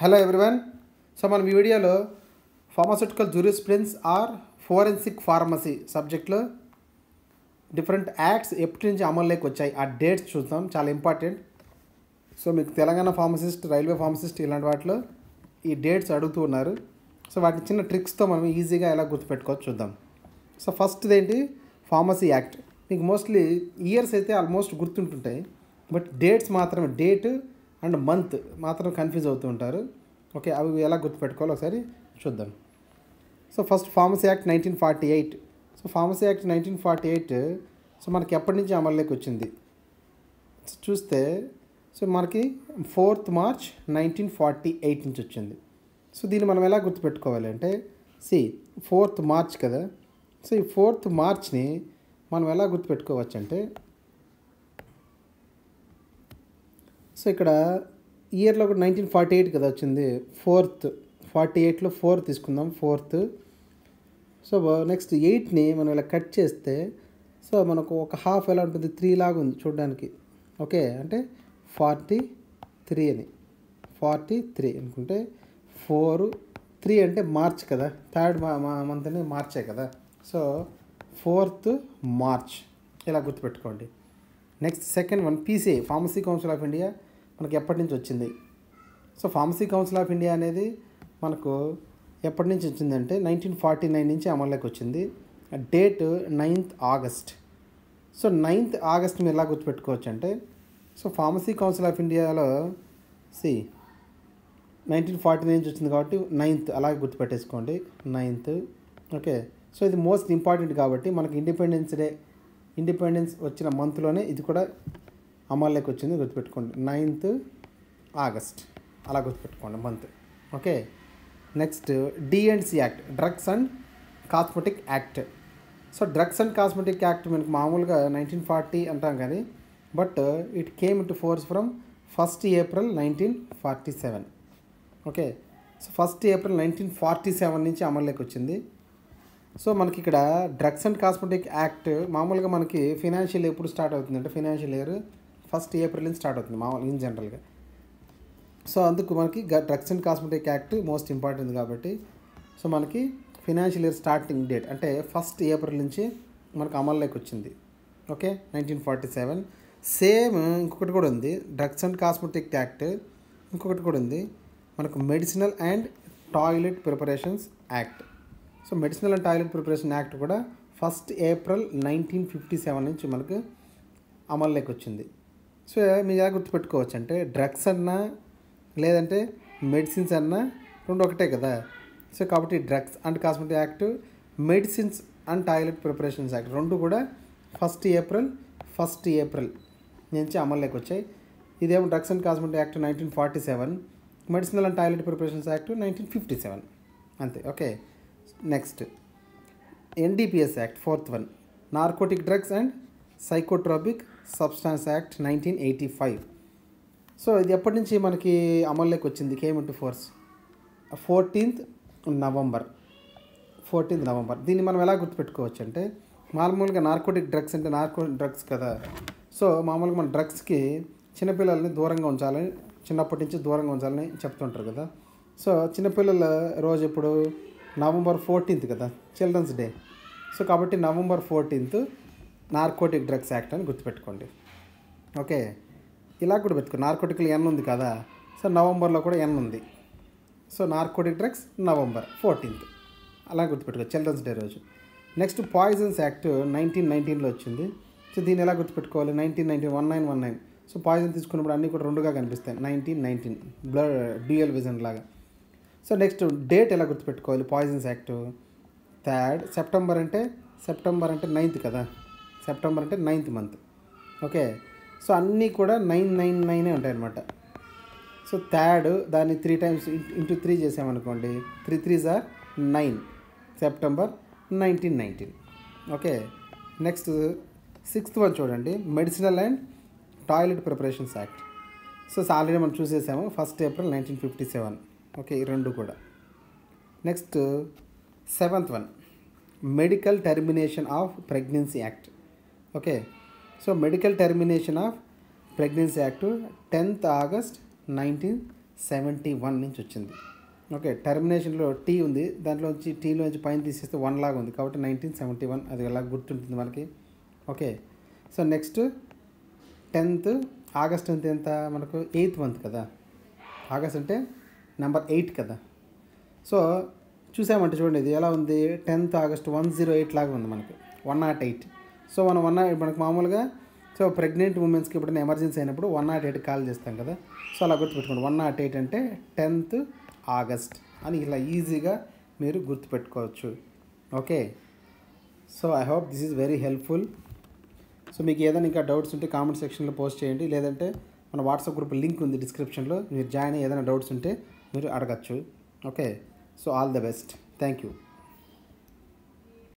Hello everyone. So మనం ఈ వీడియోలో pharmaceutical jurisprudence are forensic pharmacy సబ్జెక్ట్లో డిఫరెంట్ యాక్ట్స్ ఎప్పటి నుంచి అమల్లోకి వచ్చాయి ఆ డేట్స్ చూద్దాం. చాలా ఇంపార్టెంట్. సో మీకు తెలంగాణ ఫార్మసిస్ట్, రైల్వే ఫార్మసిస్ట్ ఇలాంటి వాటిలో ఈ డేట్స్ అడుగుతూ ఉన్నారు. సో వాటిని చిన్న ట్రిక్స్తో మనం ఈజీగా ఎలా గుర్తుపెట్టుకోవచ్చు చూద్దాం. సో ఫస్ట్ది ఏంటి, ఫార్మసీ యాక్ట్. మీకు మోస్ట్లీ ఇయర్స్ అయితే ఆల్మోస్ట్ గుర్తుంటుంటాయి, బట్ డేట్స్ మాత్రమే, డేట్ అండ్ మంత్ మాత్రం కన్ఫ్యూజ్ అవుతూ ఉంటారు. ఓకే, అవి ఎలా గుర్తుపెట్టుకోవాలో ఒకసారి చూద్దాం. So first pharmacy act 1948. So pharmacy act 1948 so మనకి ఎప్పటి నుంచి అమల్లోకి వచ్చింది చూస్తే, సో మనకి 4th March 1948 నుంచి వచ్చింది. సో దీన్ని మనం ఎలా గుర్తుపెట్టుకోవాలి అంటే, 4th March కదా. సో ఈ 4th Marchని మనం ఎలా గుర్తుపెట్టుకోవచ్చు అంటే, సో ఇక్కడ ఇయర్లో కూడా 1948 కదా వచ్చింది. 48లో 4 తీసుకుందాం, 4th. సో నెక్స్ట్ 8ని మనం ఇలా కట్ చేస్తే, సో మనకు ఒక హాఫ్ ఎలా ఉంటుంది, 3 లాగా ఉంది చూడడానికి. ఓకే, అంటే 43 అని, 43 అనుకుంటే 4 3 అంటే మార్చ్ కదా, థర్డ్ మంత్ అని మార్చే కదా. సో 4th March ఇలా గుర్తుపెట్టుకోండి. Next second one, PCI, pharmacy council of India, మనకి ఎప్పటి నుంచి వచ్చింది. So pharmacy council of India అనేది మనకు ఎప్పటి నుంచి వచ్చిందంటే 1949 నుంచి అమల్లోకి వచ్చింది. Date 9th August. So 9th August మీరు ఎలా గుర్తుపెట్టుకోవచ్చు అంటే, సో ఫార్మసీ కౌన్సిల్ ఆఫ్ ఇండియాలో 1949 నుంచి వచ్చింది కాబట్టి 9th అలాగే గుర్తుపెట్టేసుకోండి, 9th. ఓకే, సో ఇది మోస్ట్ ఇంపార్టెంట్ కాబట్టి మనకి ఇండిపెండెన్స్ వచ్చిన మంత్లోనే ఇది కూడా అమల్లోకి వచ్చింది, గుర్తుపెట్టుకోండి. 9th August అలా గుర్తుపెట్టుకోండి month. Okay, next D&C act, drugs and cosmetic act. So drugs and cosmetic act మనకు మామూలుగా 1940 అంటాం కానీ, but it came into force from 1st April 1947. Okay, so 1st April 1947 నుంచి అమల్లోకి వచ్చింది. సో మనకి ఇక్కడ డ్రగ్స్ అండ్ కాస్మెటిక్ యాక్ట్ మామూలుగా మనకి ఫినాన్షియల్ ఎప్పుడు స్టార్ట్ అవుతుంది అంటే, ఫినాన్షియల్ ఇయర్ 1st April నుంచి స్టార్ట్ అవుతుంది మామూలు ఇన్ జనరల్గా. సో అందుకు మనకి drugs and cosmetic act most important కాబట్టి, సో మనకి ఫినాన్షియల్ ఇయర్ స్టార్టింగ్ డేట్ అంటే 1st April నుంచి మనకు అమల్లోకి వచ్చింది. ఓకే, 1947. సేమ్ ఇంకొకటి కూడా ఉంది, డ్రగ్స్ అండ్ కాస్మెటిక్ యాక్ట్ ఇంకొకటి కూడా ఉంది మనకు, medicinal and toilet preparations act. So medicinal and toilet preparation act కూడా 1st April 1957 నుంచి మనకు అమల్లోకి వచ్చింది. సో మీరు ఎలా గుర్తుపెట్టుకోవచ్చు అంటే, డ్రగ్స్ అన్నా లేదంటే మెడిసిన్స్ అన్నా రెండు ఒకటే కదా. సో కాబట్టి drugs and cosmetic act, medicines and toilet preparations act రెండు కూడా 1st April నుంచి అమల్లోకి వచ్చాయి. ఇదేమో drugs and cosmetic act 1947, medicinal and toilet preparations act 1957 అంతే. Okay, next NDPS act, 4th one, narcotic drugs and psychotropic substance act 1985. So ఇది ఎప్పటి నుంచి మనకి అమల్లోకి వచ్చింది, came into force 14th November. దీన్ని మనం ఎలా గుర్తుపెట్టుకోవచ్చు అంటే, మామూలుగా నార్కోటిక్ డ్రగ్స్ అంటే డ్రగ్స్ కదా. సో మామూలుగా మన డ్రగ్స్కి చిన్నపిల్లల్ని దూరంగా ఉంచాలని, చిన్నప్పటి నుంచి దూరంగా ఉంచాలని చెప్తుంటారు కదా. సో చిన్నపిల్లల రోజు ఇప్పుడు November 14th కదా, చిల్డ్రన్స్ డే. సో కాబట్టి November 14th narcotic drugs act అని గుర్తుపెట్టుకోండి. ఓకే, ఇలా కూడా పెట్టుకో, నార్కోటిక్లు N ఉంది కదా, సో నవంబర్లో కూడా N ఉంది. So narcotic drugs November 14th అలా గుర్తుపెట్టుకో, చిల్డ్రన్స్ డే రోజు. నెక్స్ట్ పాయిజన్స్ యాక్ట్ 1919లో వచ్చింది. సో దీన్ని ఎలా గుర్తుపెట్టుకోవాలి, 1919. సో పాయిజన్ తీసుకున్నప్పుడు అన్నీ కూడా రెండుగా కనిపిస్తాయి, 1919 బ్లడ్ డ్యూయల్ విజన్ లాగా. సో నెక్స్ట్ డేట్ ఎలా గుర్తుపెట్టుకోవాలి, పాయిజన్స్ యాక్ట్ 3rd September అంటే 9th కదా, సెప్టెంబర్ అంటే 9th month. ఓకే, సో అన్నీ కూడా 999 ఉంటాయి అన్నమాట. సో 3rd దాన్ని 3 times ఇంటూ 3 చేసామనుకోండి, 3 3s are 9, September 1919. Okay, next 6th one చూడండి, medicinal and toilet preparations act. So already మనం చూసేసాము, 1st April 1957. ఓకే, ఈ రెండు కూడా. Next 7th one, medical termination of pregnancy act. Okay, so medical termination of pregnancy act 10th August 19 1971 నుంచి వచ్చింది. Okay, టర్మినేషన్లో tea ఉంది, దాంట్లోంచి టీలోంచి పైన తీసేస్తే 1 లాగా ఉంది కాబట్టి 1971 అది ఎలా గుర్తుంటుంది మనకి. Okay, so next 10th August అంటే ఎంత మనకు 8th మంత్ కదా, ఆగస్ట్ అంటే నెంబర్ 8 కదా. సో చూసామంటే చూడండి ఇది ఎలా ఉంది, 10th ఆగస్ట్ 108 లాగా ఉంది మనకు, 108. సో మనం మనకు మామూలుగా సో ప్రెగ్నెంట్ ఉమెన్స్కి ఎప్పుడైనా ఎమర్జెన్సీ అయినప్పుడు 108 కాల్ చేస్తాం కదా. సో అలా గుర్తుపెట్టుకోండి, 108 అంటే 10th ఆగస్ట్ అని ఇలా ఈజీగా మీరు గుర్తుపెట్టుకోవచ్చు. Okay, so I hope this is very helpful. So మీకు ఏదైనా ఇంకా డౌట్స్ ఉంటే కామెంట్ సెక్షన్లో పోస్ట్ చేయండి, లేదంటే మన వాట్సాప్ గ్రూప్ లింక్ ఉంది డిస్క్రిప్షన్లో, మీరు జాయిన్ అయ్యి ఏదైనా డౌట్స్ ఉంటే మీరు అడగచ్చు. Okay, so all the best, thank you.